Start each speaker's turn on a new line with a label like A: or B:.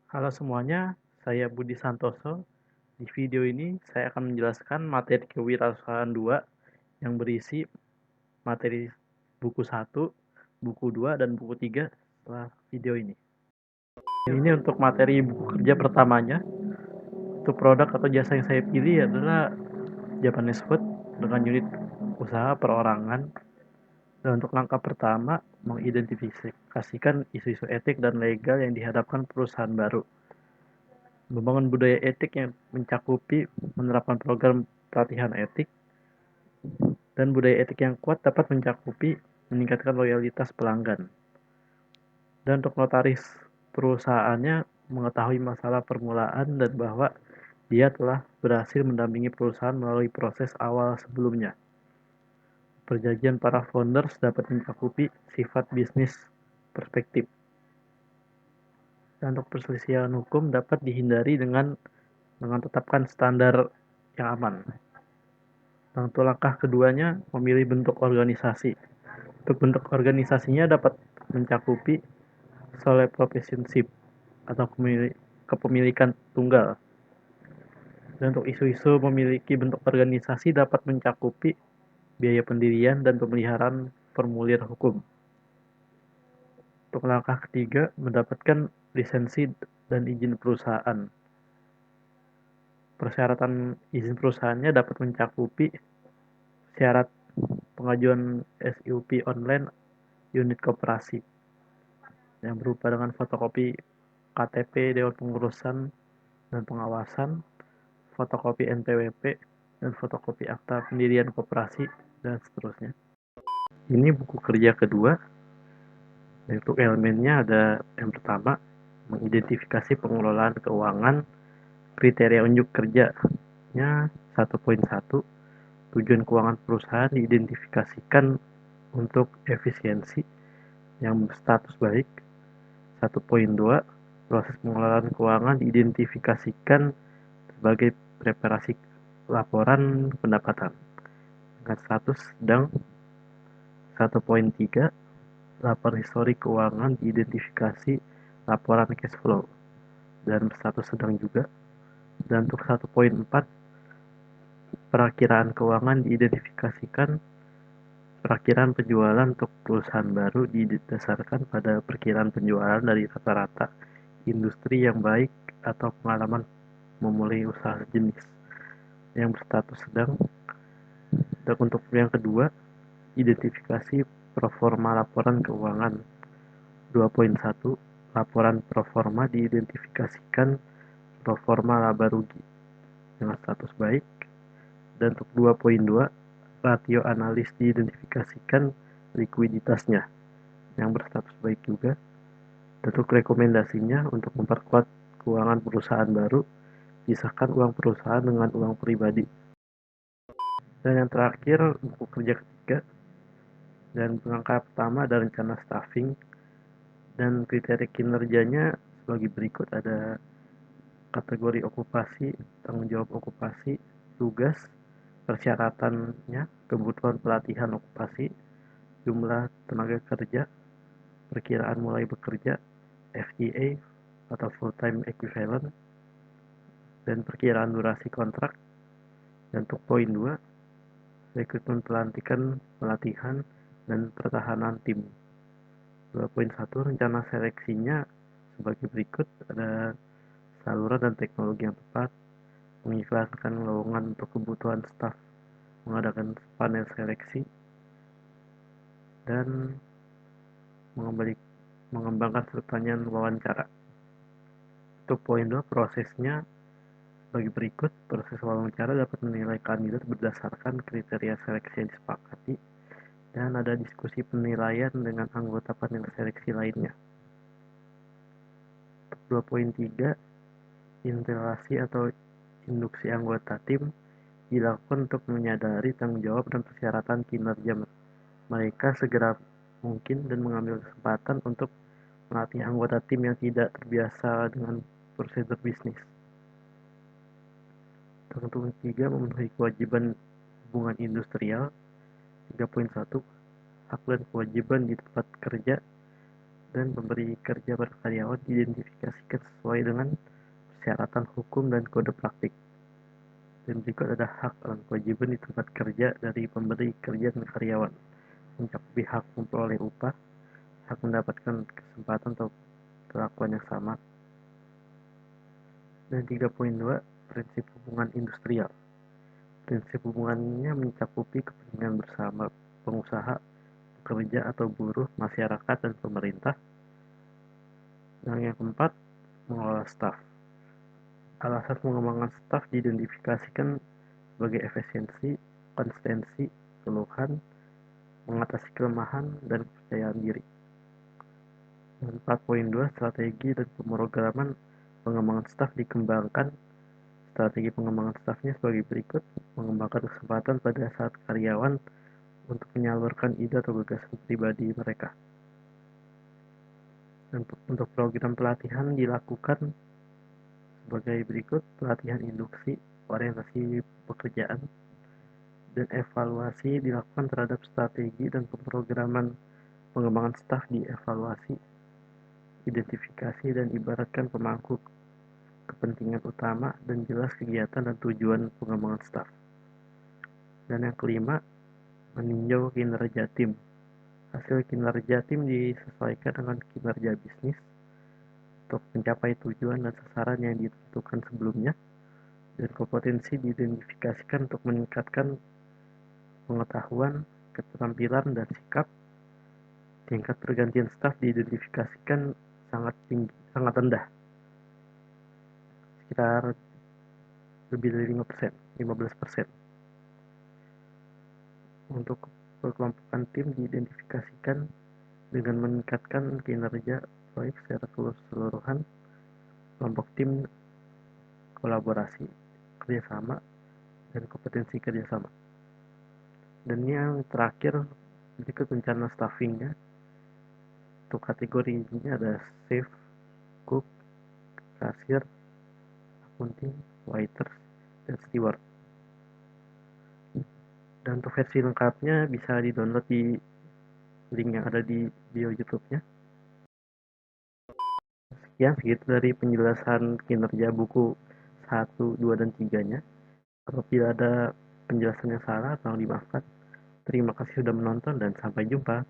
A: Halo semuanya, saya Budi Santoso. Di video ini saya akan menjelaskan materi kewirausahaan 2 yang berisi materi buku 1, buku 2, dan buku 3 setelah video ini. Ini untuk materi buku kerja pertamanya. Untuk produk atau jasa yang saya pilih adalah Japanese Food dengan unit usaha perorangan. Dan untuk langkah pertama, mengidentifikasikan isu-isu etik dan legal yang dihadapkan perusahaan baru. Membangun budaya etik yang mencakupi menerapkan program pelatihan etik, dan budaya etik yang kuat dapat mencakupi meningkatkan loyalitas pelanggan. Dan untuk notaris perusahaannya mengetahui masalah permulaan dan bahwa dia telah berhasil mendampingi perusahaan melalui proses awal sebelumnya. Perjanjian para founders dapat mencakupi sifat bisnis perspektif. Dan untuk perselisihan hukum dapat dihindari dengan tetapkan standar yang aman. Dan untuk langkah keduanya, memilih bentuk organisasi. Untuk bentuk organisasinya dapat mencakupi sole proprietorship atau kepemilikan tunggal. Dan untuk isu-isu memiliki bentuk organisasi dapat mencakupi biaya pendirian dan pemeliharaan formulir hukum. Untuk langkah ketiga, mendapatkan lisensi dan izin perusahaan. Persyaratan izin perusahaannya dapat mencakupi syarat pengajuan SUP online unit koperasi yang berupa dengan fotokopi KTP Dewan Pengurusan dan Pengawasan, fotokopi NPWP, dan fotokopi akta pendirian koperasi, dan seterusnya. Ini buku kerja kedua. Untuk elemennya ada yang pertama, mengidentifikasi pengelolaan keuangan, kriteria unjuk kerjanya 1.1, tujuan keuangan perusahaan diidentifikasikan untuk efisiensi yang berstatus baik. 1.2, proses pengelolaan keuangan diidentifikasikan sebagai preparasi laporan pendapatan dengan status sedang. 1.3, lapor historik keuangan diidentifikasi laporan cash flow dan berstatus sedang juga. Dan untuk 1.4, perakiraan keuangan diidentifikasikan perakiraan penjualan untuk perusahaan baru didasarkan pada perkiraan penjualan dari rata-rata industri yang baik atau pengalaman memulai usaha jenis yang berstatus sedang. Dan untuk yang kedua, identifikasi proforma laporan keuangan. 2.1, laporan proforma diidentifikasikan proforma laba rugi dengan status baik. Dan untuk 2.2, rasio analis diidentifikasikan likuiditasnya yang berstatus baik juga. Dan untuk rekomendasinya untuk memperkuat keuangan perusahaan baru, pisahkan uang perusahaan dengan uang pribadi. Dan yang terakhir, buku kerja ketiga. Dan langkah pertama ada rencana staffing dan kriteria kinerjanya sebagai berikut. Ada kategori okupasi, tanggung jawab okupasi, tugas, persyaratannya, kebutuhan pelatihan okupasi, jumlah tenaga kerja, perkiraan mulai bekerja, FTA atau full time equivalent, dan perkiraan durasi kontrak. Dan untuk poin 2, rekrutmen pelantikan, pelatihan, dan pertahanan tim. 2.1, rencana seleksinya sebagai berikut. Ada saluran dan teknologi yang tepat, mengiklankan lowongan untuk kebutuhan staf, mengadakan panel seleksi, dan mengembangkan pertanyaan wawancara. Untuk poin 2, prosesnya sebagai berikut. Proses wawancara dapat menilai kandidat berdasarkan kriteria seleksi yang disepakati, dan ada diskusi penilaian dengan anggota panel seleksi lainnya. 2.3, interelasi atau induksi anggota tim dilakukan untuk menyadari tanggung jawab dan persyaratan kinerja mereka segera mungkin dan mengambil kesempatan untuk melatih anggota tim yang tidak terbiasa dengan prosedur bisnis. Untuk 3, memenuhi kewajiban hubungan industrial. 3.1, hak dan kewajiban di tempat kerja. dan pemberi kerja pada karyawan diidentifikasikan sesuai dengan persyaratan hukum dan kode praktik. Dan juga ada hak dan kewajiban di tempat kerja dari pemberi kerja dan karyawan, mencakupi hak memperoleh upah, hak mendapatkan kesempatan atau perlakuan yang sama. Dan 3.2 prinsip hubungan industrial. Prinsip hubungannya mencakupi kepentingan bersama pengusaha, pekerja atau buruh, masyarakat, dan pemerintah. Dan yang keempat, mengelola staf. Alasan pengembangan staf diidentifikasikan sebagai efisiensi, konsistensi, keluhan, mengatasi kelemahan, dan kepercayaan diri. Dan 4.2 strategi dan pemrograman pengembangan staf dikembangkan. Strategi pengembangan stafnya sebagai berikut: mengembangkan kesempatan pada saat karyawan untuk menyalurkan ide atau gagasan pribadi mereka. Dan untuk program pelatihan dilakukan sebagai berikut: pelatihan induksi, orientasi pekerjaan, dan evaluasi dilakukan terhadap strategi dan pemrograman pengembangan staf. Dievaluasi, identifikasi dan ibaratkan pemangku kepentingan utama dan jelas kegiatan dan tujuan pengembangan staf. Dan yang kelima, meninjau kinerja tim. Hasil kinerja tim disesuaikan dengan kinerja bisnis untuk mencapai tujuan dan sasaran yang ditentukan sebelumnya, dan kompetensi diidentifikasikan untuk meningkatkan pengetahuan, keterampilan, dan sikap. Tingkat pergantian staf diidentifikasikan sangat tinggi, sangat rendah, sekitar lebih dari 5%, 15%. Untuk perkelompokan tim diidentifikasikan dengan meningkatkan kinerja proyek secara keseluruhan, kelompok tim, kolaborasi, kerjasama, dan kompetensi kerjasama. Dan yang terakhir, berikut rencana staffingnya. Untuk kategorinya ada chef, cook, kasir, accounting, waiters, dan steward. Dan untuk versi lengkapnya bisa di-download di link yang ada di bio YouTube-nya. Sekian segitu dari penjelasan kinerja buku 1, 2, dan 3-nya. Apabila ada penjelasan yang salah, tolong dimaafkan. Terima kasih sudah menonton dan sampai jumpa.